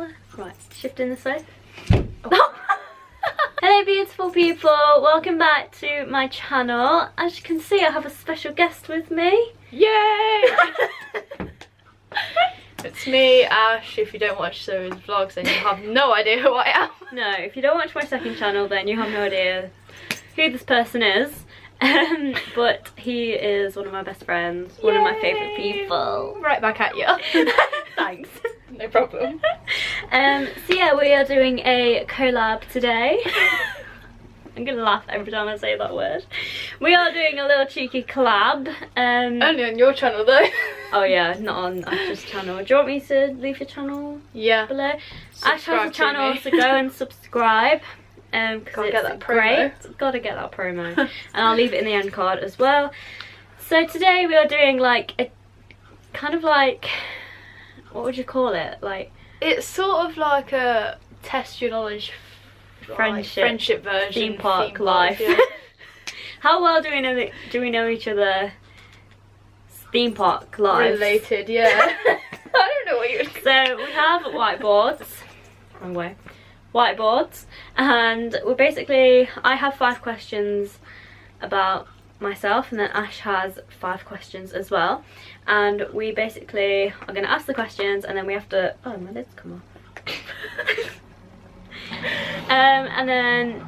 Hello. Right, shifting this way. Oh. Hello beautiful people, welcome back to my channel. As you can see, I have a special guest with me. Yay! It's me, Ash. If you don't watch those vlogs, then you have no idea who I am. No, if you don't watch my second channel, then you have no idea who this person is. But he is one of my best friends, one of my favourite people. Right back at you. Thanks. No problem. So yeah, we are doing a collab today. I'm gonna laugh every time I say that word. We are doing a little cheeky collab. Only on your channel though. Oh yeah, not on Ash's channel. Do you want me to leave your channel below? Ash has a channel, so go and subscribe. Because it's great. Gotta get that promo. And I'll leave it in the end card as well. So today we are doing like a kind of like, what would you call it? Like, it's sort of like a test your knowledge friendship version. Theme park life. Yeah. How well do we know each other? Theme park lives. Related, yeah. I don't know what you're So we have whiteboards. Wrong way. Whiteboards, and we're basically, I have 5 questions about myself, and then Ash has 5 questions as well, and we basically are going to ask the questions, and then we have to, oh my lid's come off. And then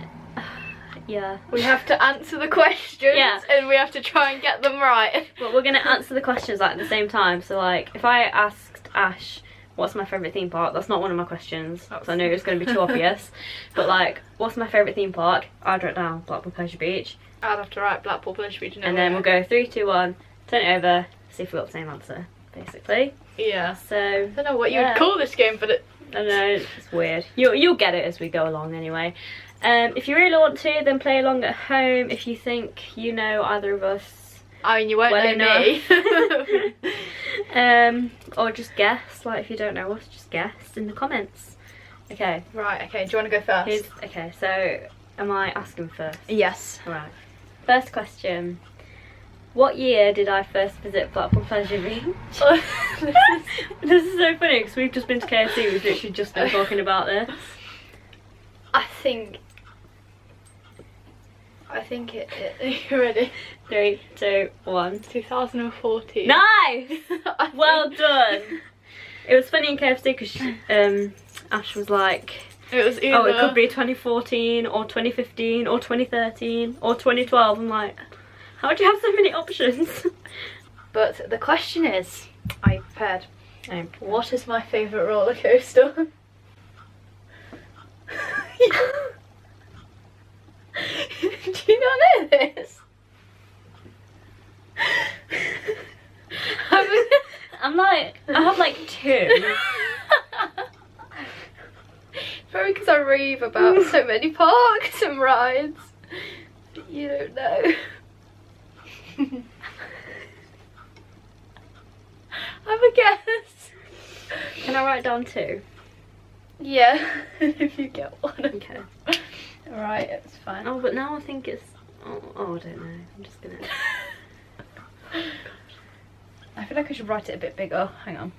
yeah, we have to answer the questions, and we have to try and get them right. But we're going to answer the questions like at the same time. So like, if I asked Ash what's my favourite theme park, that's not one of my questions, because I knew it was going to be too obvious. But like, what's my favourite theme park? I'd write down Blackpool Pleasure Beach. I'd have to write Blackpool Pleasure Beach. And then we'll go 3, 2, 1, turn it over, see if we got the same answer, basically. Yeah. So I don't know what you would call this game, but I know, it's weird. You'll get it as we go along anyway. If you really want to, then play along at home. If you think you know either of us, I mean, you won't know me. Or just guess, like if you don't know us, just guess in the comments. Okay. Right, okay, do you want to go first? Okay, so am I asking first? Yes. Right. First question. What year did I first visit Blackpool Pleasure Beach? This is so funny because we've just been to KFC, we've literally just been talking about this. I think you ready? 3, 2, 1. 2014. Nice! Well done. It was funny in KFC because Ash was like, it was either, oh, it could be 2014 or 2015 or 2013 or 2012. I'm like, how do you have so many options? But the question is, are you prepared? What is my favourite roller coaster? Do you not know this? I'm like, I have like 2. Probably because I rave about so many parks and rides. But you don't know. Have a guess. Can I write down 2? Yeah, if you get one. Okay. Alright, it's fine. Oh, but now I think it's, oh, I don't know. I'm just gonna. I feel like I should write it a bit bigger. Hang on.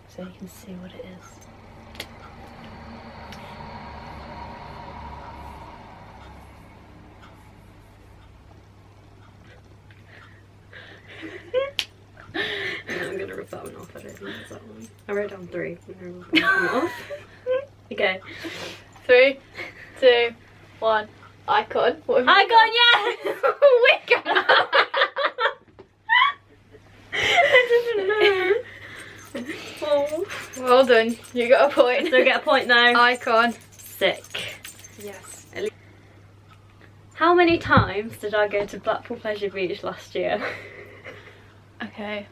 So you can see what it is. I'm gonna rip that one off. I don't know it's that one. I wrote down 3. I'm gonna rip that one off. Okay. 3, 2, 1. Icon. Icon, yes! Wicker. I didn't know. Oh. Well done. You got a point. So get a point now. Icon. Sick. Yes. How many times did I go to Blackpool Pleasure Beach last year? Okay.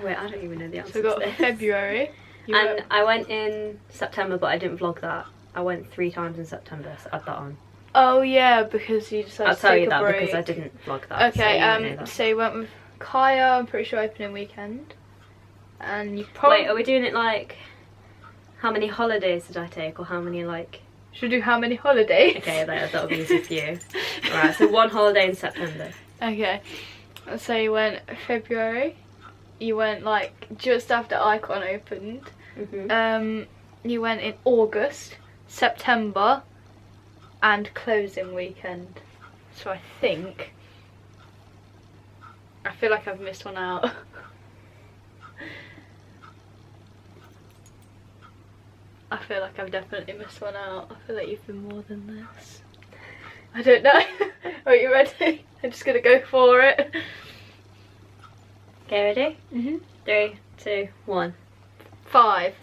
Wait, I don't even know the answer. So we got to this. February. And I went in September, but I didn't vlog that. I went 3 times in September, so add that on. Oh yeah, because you decided I'll to tell take you a that break. because I didn't vlog that. Okay, so you went with Kaya, I'm pretty sure opening weekend. And you probably... Wait, are we doing it like, how many holidays did I take, or how many like... Should we do how many holidays? Okay, that'll be easy for you. Alright, so 1 holiday in September. Okay, so you went February, you went like just after Icon opened, You went in August, September, and closing weekend. So I feel like I've missed one out. I feel like I've definitely missed one out. I feel like you've been more than this. I don't know. Are you ready? I'm just gonna go for it. Okay, ready? 3, 2, 1. 5.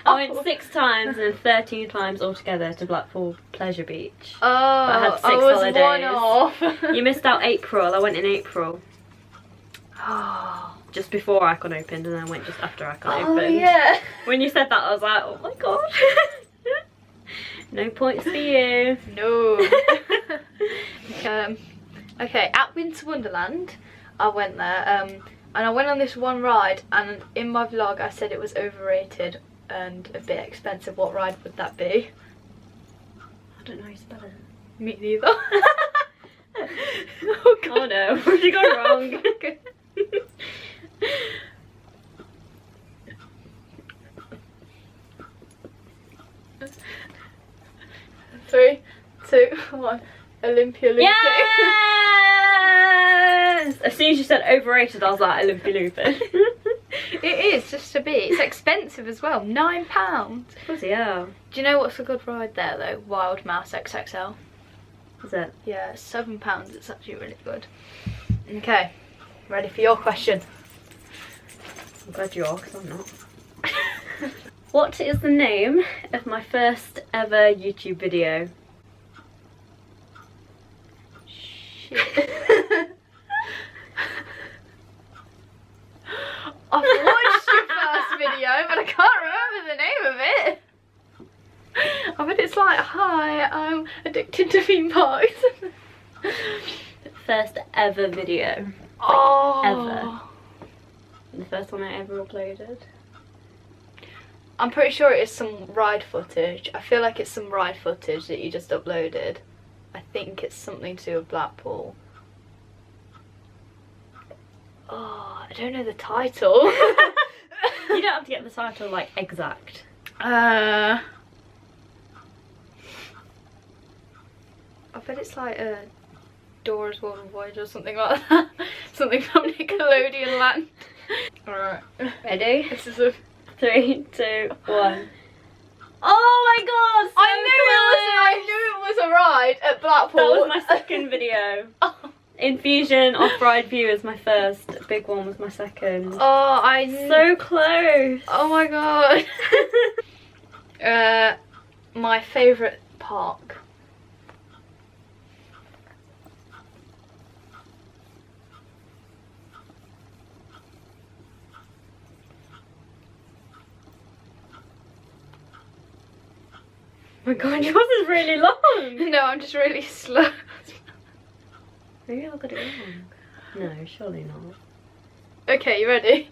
I went 6 times and 13 times altogether to Blackpool Pleasure Beach. Oh, but I had 6 holidays. One off. You missed out April. I went in April. Just before Icon opened, and then I went just after Icon opened. Yeah. When you said that, I was like, oh my god. No points for you. No. Okay, at Winter Wonderland, I went there, and I went on this one ride, and in my vlog I said it was overrated and a bit expensive. What ride would that be? I don't know how you spell it. Me neither. Oh god. Oh no, where did you go wrong? Okay. 3, 2, 1. Olympia Looping. Yes! As soon as you said overrated, I was like, Olympia Looping. It is, just a bit. It's expensive as well. £9. Yeah. Do you know what's a good ride there though? Wild Mouse XXL. Is it? Yeah, it's £7. It's actually really good. Okay, ready for your question. I'm glad you are, because I'm not. What is the name of my first ever YouTube video? Shit. I've watched your first video, but I can't remember the name of it. I bet it's like, hi, I'm addicted to theme parks. First ever video. Like, ever. The first one I ever uploaded. I'm pretty sure it is some ride footage. I feel like it's some ride footage that you just uploaded. I think it's something to do with Blackpool. Oh, I don't know the title. You don't have to get the title like exact. I bet it's like a Dora's World of Voyage or something like that. Something from Nickelodeon Land. Alright. Ready? This is a 3, 2, 1. Oh my god! So I knew it was a ride at Blackpool. That was my second video. Oh. Infusion off-ride view is my first. Big one was my second. Oh, so close. Oh my god. My favourite park. Oh my god, yours is really long. No, I'm just really slow. Maybe I got it wrong. No, surely not. Okay, you ready?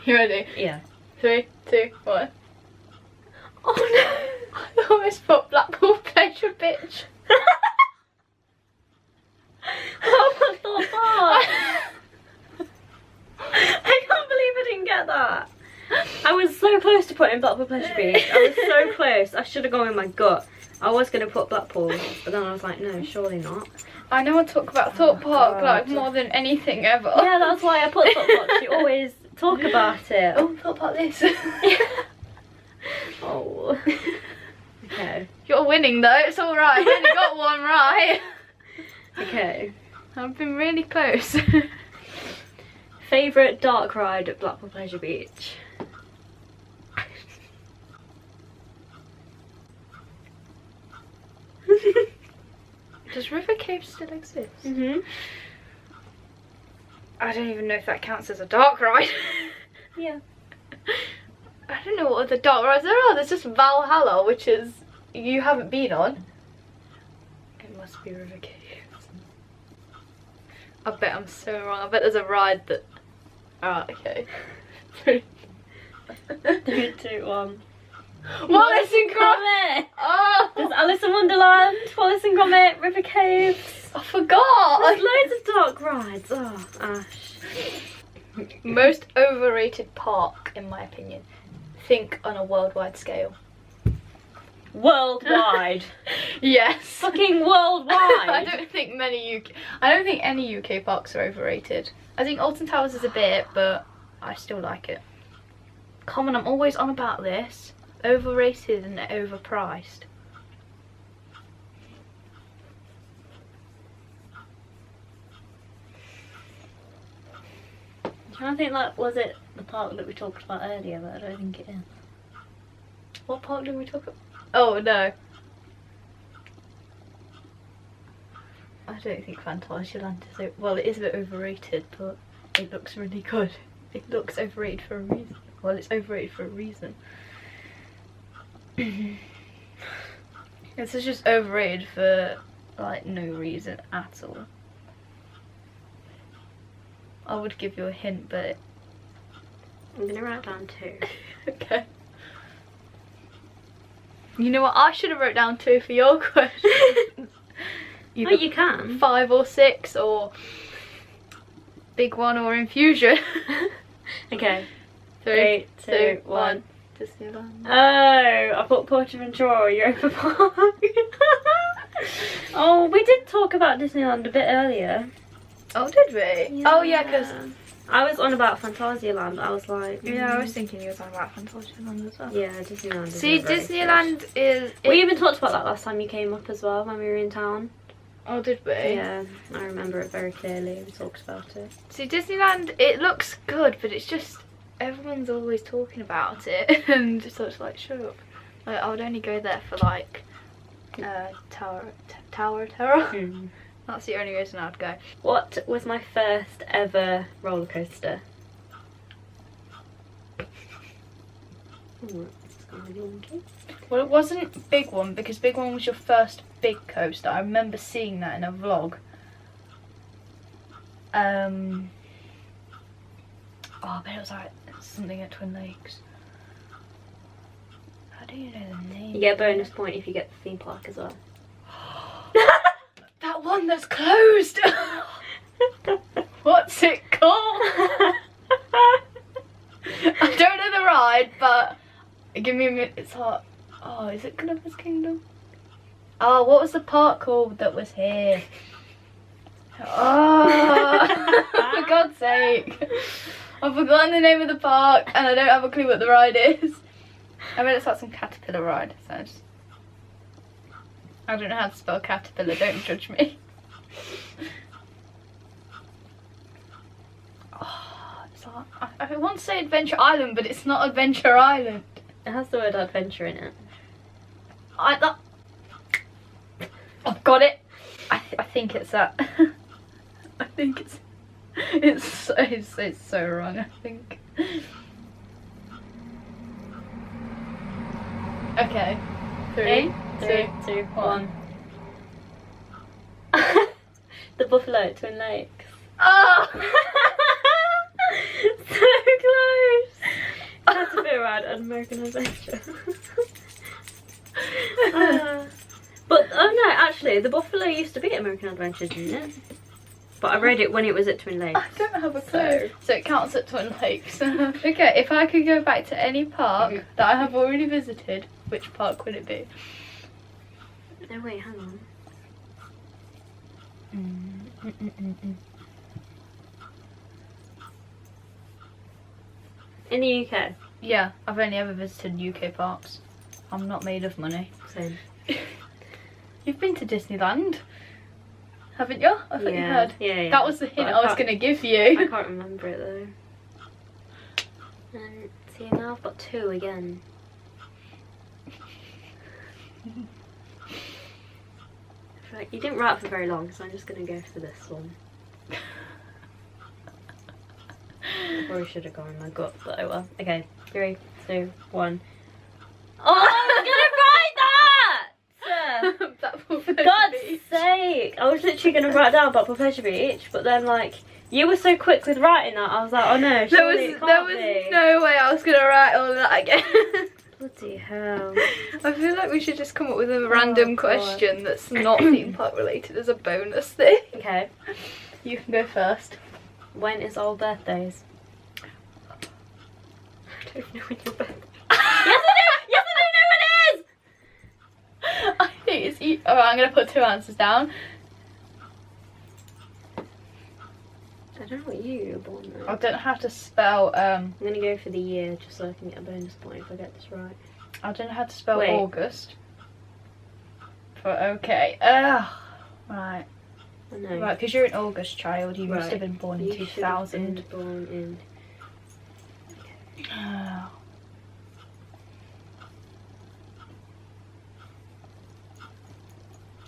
You ready? Yeah. 3, 2, 1. Oh no! I almost put Blackpool Pleasure Beach. Oh, what the fuck? I can't believe I didn't get that. I was so close to putting Blackpool Pleasure Beach. I was so close. I should have gone with my gut. I was going to put Blackpool, but then I was like, no, surely not. I know I talk about Thought Park like more than anything ever. Yeah, that's why I put Thought Park. You always talk about it. Oh, Thought Park this. Oh. Okay. You're winning though, it's alright. I've only got one right. Okay. I've been really close. Favourite dark ride at Blackpool Pleasure Beach? Does River Cave still exist? Mhm. I don't even know if that counts as a dark ride. Yeah. I don't know what other dark rides there are. There's just Valhalla, which is you haven't been on. It must be River Caves. I bet I'm so wrong. I bet there's a ride that. Ah, okay. 3, 2, 1. Wallace and Gromit! Oh! There's Alice in Wonderland, Wallace and Gromit, River Caves. I forgot! There's loads of dark rides. Oh, Ash. Most overrated park, in my opinion. Think on a worldwide scale. Worldwide. Yes. Fucking worldwide. I don't think any UK parks are overrated. I think Alton Towers is a bit, but I still like it. Come on, I'm always on about this. Overrated and overpriced. I'm trying to think, like, was it the park that we talked about earlier, but I don't think it is. What park did we talk about? Oh, no. I don't think Phantasialand is... Well, it is a bit overrated, but it looks really good. It looks overrated for a reason. Well, it's overrated for a reason. It's just overrated for, like, no reason at all. I would give you a hint, but... I'm gonna write down 2. Okay. You know what? I should have wrote down 2 for your question. Oh, you can. 5 or 6, or big one, or infusion. Okay. 3, 2, 1. Disneyland. Oh, I put Portaventura or Europa Park. Oh, we did talk about Disneyland a bit earlier. Oh, did we? Yeah. Oh, yeah, because I was on about Phantasialand. I was like, yeah, I was thinking you were talking about Phantasialand as well. Yeah, Disneyland. See, Disneyland is. We even talked about that last time you came up as well when we were in town. Oh, did we? Yeah, I remember it very clearly. We talked about it. See, Disneyland, it looks good, but it's just everyone's always talking about it, and so it's like, shut up. Like, I would only go there for like Tower of Terror. Mm. That's the only reason I'd go. What was my first ever roller coaster? Ooh, this is gonna be wonky. Well, it wasn't Big One, because Big One was your first big coaster. I remember seeing that in a vlog. Oh, I bet it was like something at Twin Lakes. How do you know the name? You get a bonus point if you get the theme park as well. That one that's closed! What's it called? I don't know the ride, but give me a minute. It's hot. Oh, is it Gulliver's Kingdom? Oh, what was the park called that was here? Oh, for God's sake. I've forgotten the name of the park and I don't have a clue what the ride is. I bet it's like some caterpillar ride. So I don't know how to spell caterpillar, don't judge me. Oh, it's like, I want to say Adventure Island, but it's not Adventure Island. It has the word adventure in it. I've got it. I think it's that. I think it's so wrong, I think. Okay. 3, 2, 1. The Buffalo at Twin Lakes. Oh! So close! That's a bit rad, an American Adventure. But, oh no, actually, the Buffalo used to be at American Adventure, didn't it? But I read it when it was at Twin Lakes. I don't have a clue. So it counts at Twin Lakes. Okay, if I could go back to any park that I have already visited, which park would it be? No, wait, hang on. In the UK? Yeah, I've only ever visited UK parks. I'm not made of money. Same. You've been to Disneyland, haven't you? I thought you had. Yeah. That was the hint I was going to give you. I can't remember it though. And see, now I've got 2 again. Right, you didn't write for very long, so I'm just going to go for this one. I probably should have gone in my gut, but oh well. Okay, 3, 2, 1. Oh, I was going to write that! For God's sake! I was literally going to write down about Pleasure Beach, but then like, you were so quick with writing that, I was like, oh no, surely it can't be. There was no way I was going to write all of that again. Bloody hell. I feel like we should just come up with a random question that's not theme park related as a bonus thing. Okay. You can go first. When is our birthdays? I don't know when your birthday is. Yes, I do! Yes, I do know when it is! I think it's... Alright, I'm going to put 2 answers down. I don't know what year you're born though. I don't know how to spell... I'm going to go for the year just so I can get a bonus point if I get this right. I don't know how to spell Wait. August. But okay. Ugh. Right. I know. Right, because you're an August child, you must Right. have been born in You 2000. should have been born in... Oh.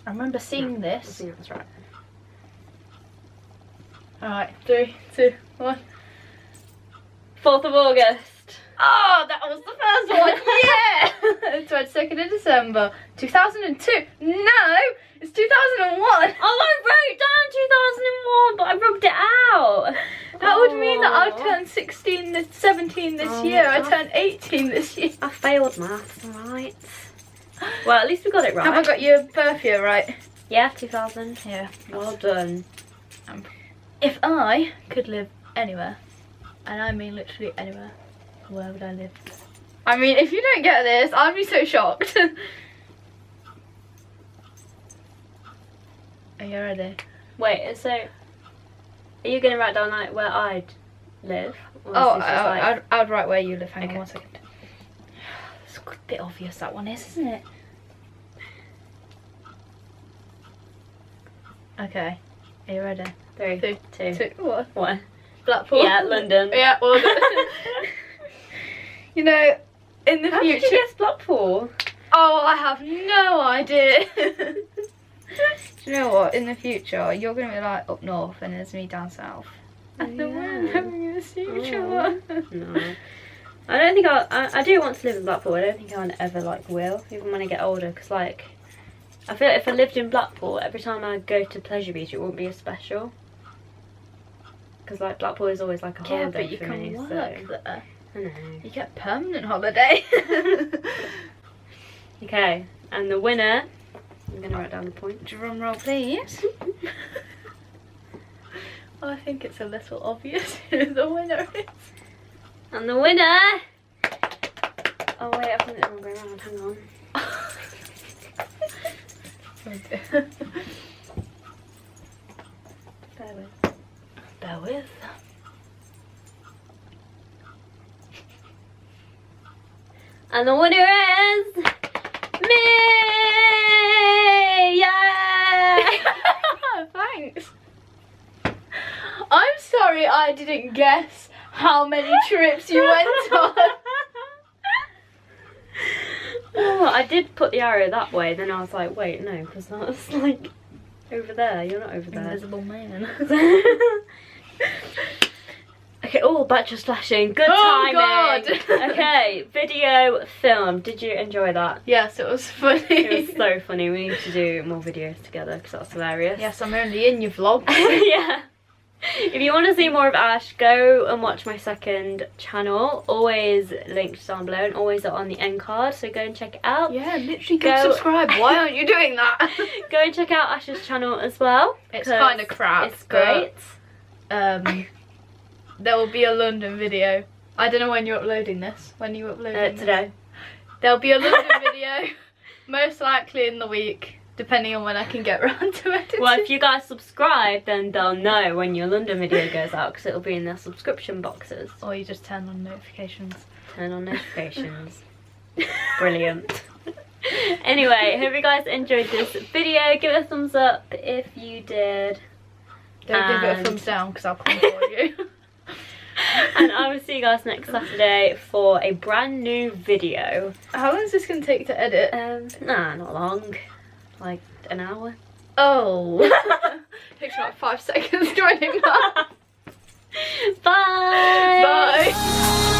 I remember seeing I this. think that's right. Alright, 3, 2, 1. 4th of August. Oh, that was the first one! Yeah! 22nd of December, 2002. No! It's 2001! Oh, I wrote down 2001, but I rubbed it out. That would mean that I turned 17 this year. I turned 18 this year. I failed maths, alright. Well, at least we got it right. Have I got your birth year right? Yeah, 2000. Yeah. Well done. If I could live anywhere, and I mean literally anywhere, where would I live? I mean, if you don't get this, I'd be so shocked. Are you ready? Wait, so are you going to write down like where I'd live? Or Oh, is this just, like... I'd write where you live. Hang on Okay. 1 second. It's a bit obvious that one is, isn't it? Okay. Are you ready? 3, 2, 2, 1. Blackpool. Yeah, London. Yeah, well done. You know, in the How future. did you guess Blackpool? Oh, I have no idea. Do you know what? In the future, you're going to be like up north and there's me down south. And then we're never going to see each other. No. I don't think I do want to live in Blackpool. I don't think I ever like will, even when I get older, because like I feel like if I lived in Blackpool, every time I go to Pleasure Beach it wouldn't be as special. Because like Blackpool is always like a Yeah, holiday but you for can me. work So there. I know. You get permanent holiday. Okay, and the winner, I'm going to write down the point. Drum roll, please. I think it's a little obvious who the winner is. And the winner... Oh wait, I've done it the wrong way around, hang on. Bear with. Bear with. And the winner is... me! Yay! Thanks. I'm sorry I didn't guess how many trips you went on. Oh, I did put the arrow that way, then I was like, wait, no, because that's like over there. You're not over there. Invisible man. Okay, oh, batch of splashing. Good Oh, timing. God. Okay, video film. Did you enjoy that? Yes, it was funny. It was so funny. We need to do more videos together because that's hilarious. Yes, I'm only in your vlog. Yeah. If you want to see more of Ash, go and watch my second channel. Always linked down below and always on the end card. So go and check it out. Yeah, literally go subscribe. Why aren't you doing that? Go and check out Ash's channel as well. It's kind of crap. It's great. There will be a London video. I don't know when you're uploading this. When are you uploading this? Today. There'll be a London video, most likely in the week, depending on when I can get around to editing. Well, if you guys subscribe, then they'll know when your London video goes out because it'll be in their subscription boxes. Or you just turn on notifications. Turn on notifications. Brilliant. Anyway, hope you guys enjoyed this video. Give it a thumbs up if you did. Don't give it a thumbs down because I'll come for you. And I will see you guys next Saturday for a brand new video. How long is this going to take to edit? Nah, not long. Like an hour. Oh. Takes about 5 seconds to edit that. Bye! Bye!